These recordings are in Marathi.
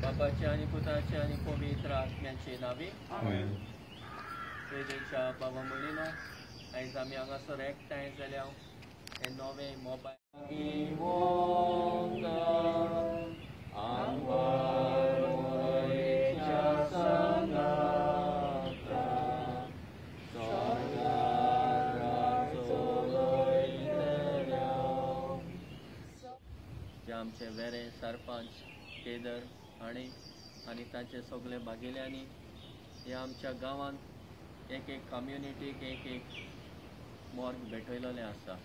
बापाचे आणि पुताचे आणि पवित्र आत्म्याचे नावे तेजेच्या बाबा मुलीनो आयज आमी हांगासर एकठांय जाल्या हे नवे मोबायल जे आमचे वेरे सरपंच केदर आणि तांचे सगळे भागिल्यांनी हे आमच्या गांवांत एक कम्युनिटीक एक मॉर्ग भेटयलेलें आसा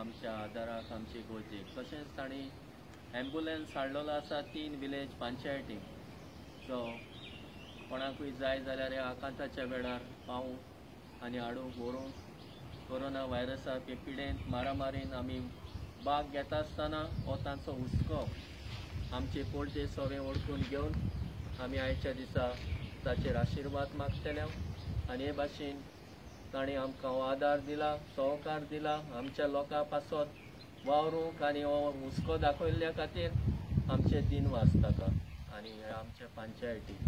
आमच्या आदाराक आमची गोजीक तशेंच तांणी एम्बुलन्स हाडलेलो आसा 3 विलेज पंचायतीक सो कोणाकूय जाय जाल्यार ह्या आकांताच्या वेळार पावूं आनी हाडूंक व्हरूंक कोरोना व्हायरसा पिडेंत मारामारीन आमी भाग घेता आसतना हो तांचो हुस्को आमचे पोरते सगळे ओळखून घेवन आमी आयच्या दिसा ताचेर आशिर्वाद मागतले आनी हे भाशेन ताणें आमकां हो आदार दिला सहकार दिला आमच्या लोकां पासत वावरूंक आनी हो हुस्को दाखयल्ल्या खातीर आमचे दिनवास ताका आनी आमच्या पंचायतीक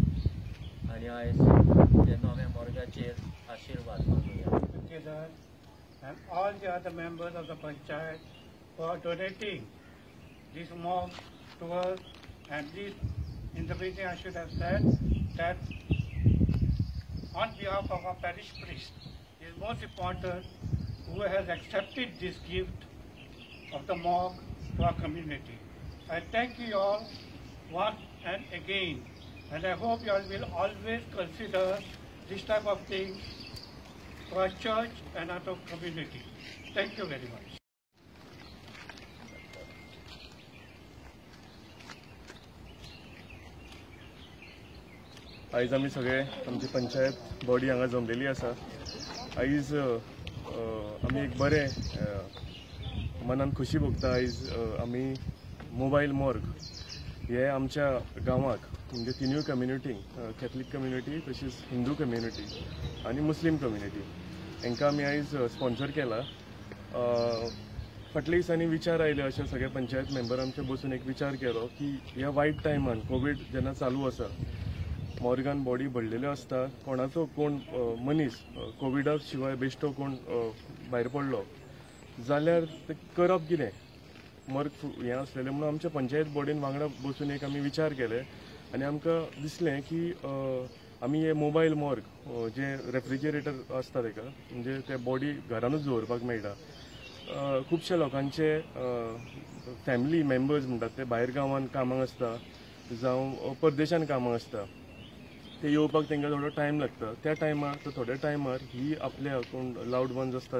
आनी आयज ते नव्या मोर्गाचेर आशिर्वाद मागुया. And all the other members of the panchayat for donating this mosque to us, and this in the beginning I should have said that on behalf of our parish priest is most important who has accepted this gift of the mosque to our community. I thank you all once and again, and I hope you all will always consider this type of things for our church and our community. Thank you very much. आयज आमी सगळे आमची पंचायत बॉडी हांगा जमलेली आसा. आयज आमी एक बरे मनान खुशी भोगता. आयज आमी मोबायल मॉर्ग हे आमच्या गांवाक म्हणजे तिनूय कम्युनिटींक कॅथलीक कम्युनिटी तशीच हिंदू कम्युनिटी आनी मुस्लीम कम्युनिटी हांकां आमी आयज स्पॉन्सर केला. फाटल्या दिसांनी विचार आयले अशे सगळे पंचायत मेंबर आमचे बसून एक विचार केलो की ह्या वायट टायमान कोवीड जेन्ना चालू आसा मॉर्गान बॉडी भरलेल्यो आसता कोणाचो कोण मनीस कोविडा शिवाय बेश्टो कोण भायर पडलो जाल्यार ते करप कितें मॉर्ग हें आसलेलें म्हणून आमच्या पंचायत बॉडीन वांगडा बसून एक आमी विचार केले आनी आमकां दिसलें की आमी हे मोबायल मॉर्ग जे रेफ्रिजरेटर आसता तेका म्हणजे ते बॉडी घरानूच दवरपाक मेळटा. खुबशे लोकांचे फॅमिली मेंबर्स म्हणटात ते भायर गांवांत कामाक आसता जावं परदेशान कामाक आसता ते येवपाक तांकां थोडो टायम लागता. त्या टायमार थोड्या टायमार ही आपल्या कोण लावड वन्स आसता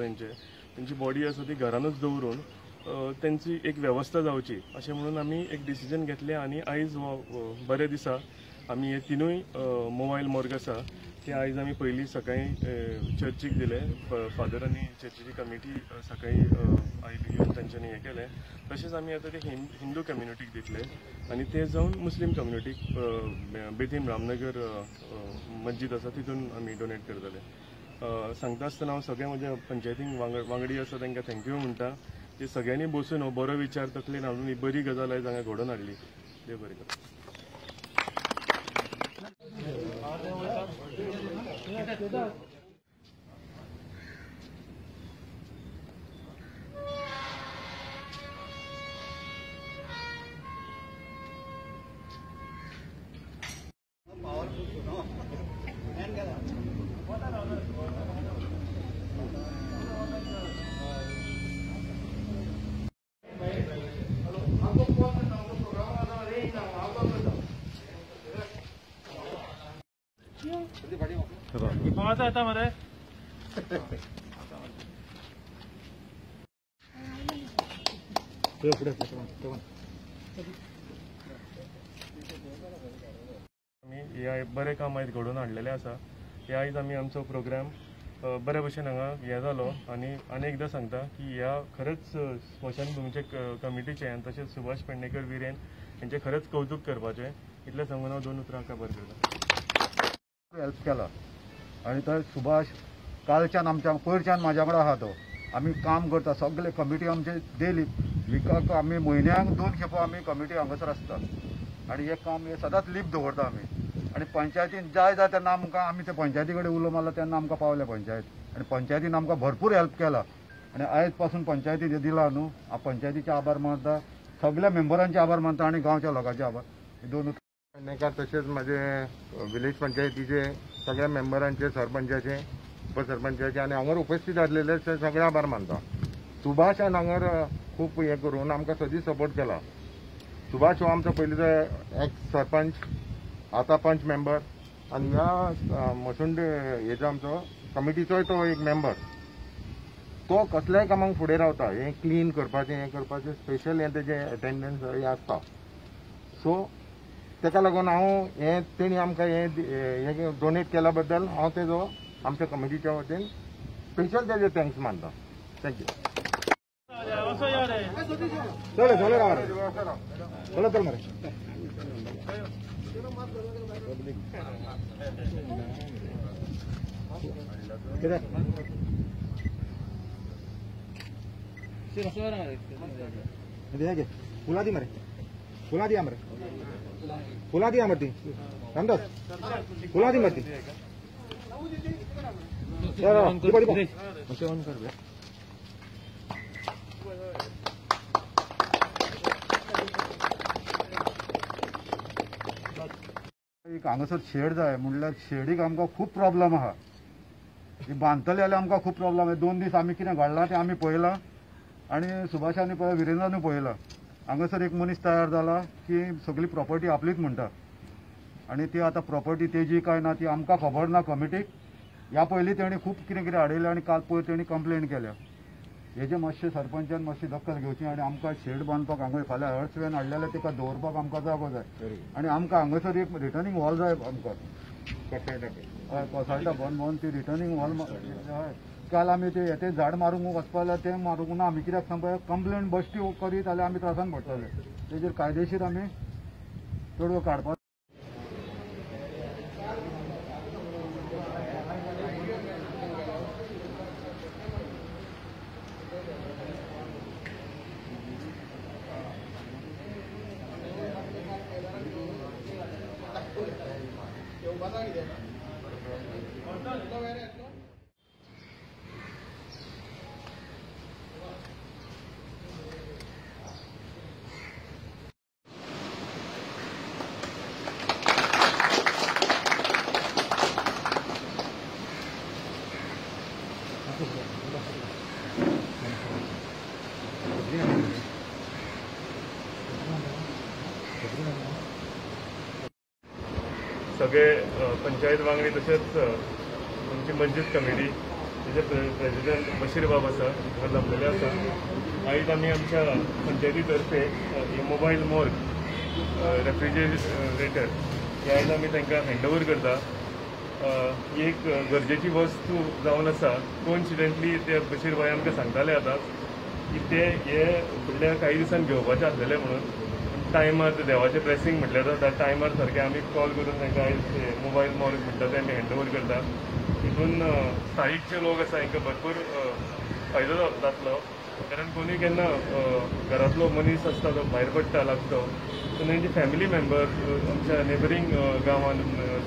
तेंची बॉडी आसा ती घरानूच दवरून त्यांची एक वेवस्था जावची अशें म्हणून आमी एक डिसिजन घेतलें आनी आयज हो बरे दिसा आमी हे तिनूय मोबायल मॉर्ग आसा ते आयज आमी पयलीं सकाळीं चर्चीक दिले. फादरांनी चर्चीची कमिटी सकाळीं आयली येवन तांच्यांनी हें केलें. तशेंच आमी आतां ते हिंदू कम्युनिटीक दितले आनी ते जावन मुस्लीम कम्युनिटीक बेतीम रामनगर मस्जीद आसा तितून आमी डोनेट करतले. सांगता आसतना हांव सगळे म्हज्या पंचायतीक वांगडी आसा तांकां थँक्यू म्हणटा. ते सगळ्यांनी बसून हो बरो विचार तकलेन हाडून ही बरी गजाल आयज हांगा घडोवन हाडली. देव बरें करूं. कोणाचा येता मध्ये आमी हे बरें काम आयज घडोवन हाडलेलें आसा. हे आयज आमी आमचो प्रोग्राम बऱ्या भशेन हांगा हें जालो आनी एकदां सांगता की ह्या खरेंच स्मशानभुमीचे कमिटीचे आनी तशेंच सुभाष पेडणेकर विरेन हेंचे खरेंच कौतुक करपाचें इतलें सांगून हांव 2 उतरां काबार करता. हेल्प केला आणि तर सुभाष कालच्यान आमच्या पयरच्यान म्हाज्या वांगडा आहा तो. आमी काम करता सगळे कमिटी आमचे डेली विकाक आमी म्हयन्याक 2 खेपो आमी कमिटी हांगासर आसता आणि हे काम हे सदांच लिप दवरता आमी. आणि पंचायतीन जाय तेन्ना आमकां आमी ते पंचायती कडेन उलो मारला तेन्ना आमकां पावले पंचायत आणि पंचायतीन आमकां भरपूर हेल्प केला आणि आयज पासून पंचायती जे दिला न्हू हांव पंचायतीचे आभार मानता, सगळ्या मेंबरांचे आभार मानता आणि गांवच्या लोकांचे आभार. हे 2 पेडणेकर तशेंच माझे विलेज पंचायतीचे सगळ्या मेंबरांचे सरपंचाचे उपसरपंचाचे आणि हांगर उपस्थित आसलेले सगळे आभार मानता. सुभाषान हांगर खूब हें करून आमकां सदी सपोर्ट केला. सुभाष हो आमचो पयलींचो एक्स सरपंच, आता पंच मेंबर आणि ह्या मसुंडे हेचो आमचो कमिटीचोय तो एक मेंबर. तो कसल्याय कामाक फुडें रावता. हें क्लीन करपाचें स्पेशल हें तेजें अटेंडन्स हें आसता. सो तेका लागून हांव हें तेणी आमकां हें डोनेट केल्या बद्दल हांव तेजो आमच्या कमिटीच्या वतीन स्पेशल तेजे थँक्स मानता. थँक्यू. फुला दी मरती रामदास फुला दी मरती एक हांगासर शेड जाय म्हणल्यार शेडीक आमकां खूब प्रॉब्लेम आहा. बांदतले जाल्यार आमकां खूब प्रॉब्लेम आहा. 2 दीस आमी कितें घडलां तें आमी पळयलां आणि सुभाषांनी पळय विरेंद्रानूय पळयलां. हांगासर एक मनीस तयार जाला की सगळी प्रॉपर्टी आपलीच म्हणटा आणि ती आतां प्रॉपर्टी तेजी काय ना ती आमकां खबर ना कमिटीक. ह्या पयलीं तेणी खूब कितें कितें हाडयलें आणि काल पयर तेणी कंप्लेंट केल्या. हेजे मातशें सरपंचान मातशी दखल घेवची आणि आमकां शेड बांदपाक हांगा फाल्यां हर्ट्स वॅन हाडलेले तिका दवरपाक आमकां जागो जाय आणि आमकां हांगासर एक रिटर्निंग हॉल जाय आमकां कोसाळटा बंद ती रिटर्निंग हॉल. काल आमी ते झाड मारूंक वचपा जाल्यार तें मारूंक ना. आमी कित्याक सांगपा कंप्लेंट बश्टी करीत जाल्यार आमी त्रासान पडटले. तेजेर कायदेशीर आमी तोडगो काडपाक. सगळे पंचायत वांगडी तशेंच आमची मंजीत कमिटी तेजे प्रेसिडेंट बशीर बाब आसा जमलेले आसा. आयज आमी आमच्या पंचायती तर्फे मोबायल मॉर्ग रेफ्रिजरेटर हे आयज आमी तांकां हँडओवर करता. ही एक गरजेची वस्तू जावन आसा. कोइन्सिडेंटली ते बशीर बाय आमकां सांगताले आतां की ते हे फुडल्या काही दिसान घेवपाचे आसलेले म्हणून टायमार देवाचें प्रेसींग म्हटल्यार त्या टायमार सारकें आमी कॉल करून तांकां आयज मोबायल मॉर्ग म्हणटा ते आमी हँडओवर करता. हितून स्थायीक जे लोक आसा हांकां भरपूर फायदो जातलो. कारण कोणी केन्ना घरांतलो मनीस आसता तो भायर पडटा लागतो सो तांची फॅमिली मेंबर आमच्या नेबरींग गांवांन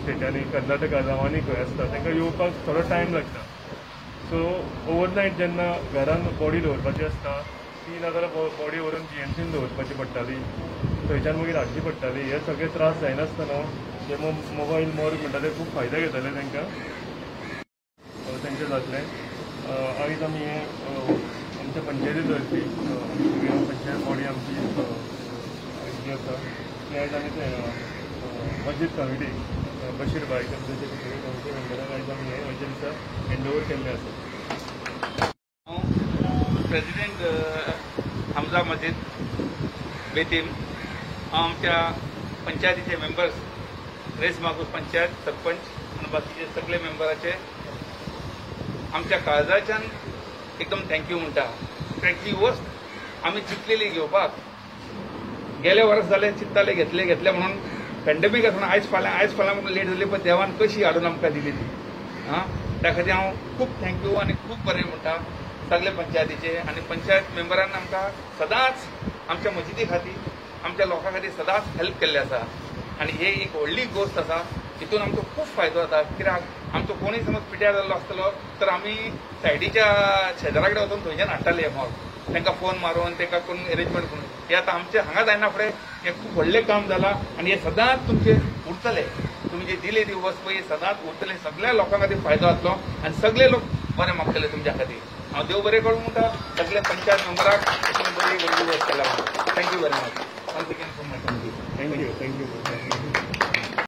स्टेटांनी कर्नाटका गांवांनी खंय आसता तांकां येवपाक थोडो टायम लागता. सो ओवरनायट जेन्ना घरान बॉडी दवरपाची आसता ती नाजाल्यार बॉडी व्हरून GMCन दवरपाची पडटाली, थंयच्यान मागीर हाडची पडटाली. हे सगळे त्रास जायनासतना जे मोबायल मॉर्ग म्हणटा ते खूब फायदे घेतले तांकां तेंचे जातले. आयज आमी हे आमच्या पंचायती तर्फे पंचायत बॉडी आमची जी आसा ती आयज आमी ते मस्जिद कमिटी बशीर बाय कमिटी मेंबराक आयज आमी हे अशे दिसा हँडओवर केल्ले आसा. प्रेसिडेंट हमजा मस्जिद बेतीम हांव आमच्या पंचायतीचे मेंबर्स रेस मागूस पंचायत सरपंच आणि बाकीचे सगळे मेंबराचे आमच्या काळजाच्यान एकदम थँक्यू म्हणटा. कित्याक ही वस्त आमी चिंतलेली घेवपाक गेले वर्स जाले चिंतताले घेतले म्हणून पॅन्डेमीक आसतना आयज फाल्यां म्हणून लेट जाली पण देवान कशी हाडून आमकां दिली ती. त्या खातीर हांव खूब थँक्यू आनी खूब बरें म्हणटा सगळे पंचायतीचे आनी पंचायत मेंबरान आमकां सदांच आमच्या मजिदी खातीर आमच्या लोकां खातीर सदांच हेल्प केल्ले आसा. आनी हे एक व्हडली गोश्ट आसा. हितून आमचो खूब फायदो जाता. कित्याक आमचो कोणूय समज पिड्यार जाल्लो आसतलो तर आमी सायडीच्या शेजारा कडेन वचून थंयच्यान हाडटाले हे मोग. तांकां फोन मारून तांकां करून अरेंजमेंट करून हे आतां आमचे हांगा जायना फुडें हे खूब व्हडलें काम जालां आनी हे सदांच तुमचे उरतले. तुमी जे दिले ती वस्त पळय सदांच उरतले. सगळ्या लोकां खातीर फायदो जातलो आनी सगळे लोक बरें मागतले तुमच्या खातीर. हांव देव बरें करूं म्हणटा सगळे पंचायत मेंबराक बरी व्हडली वस्त केल्या. Thank you very much.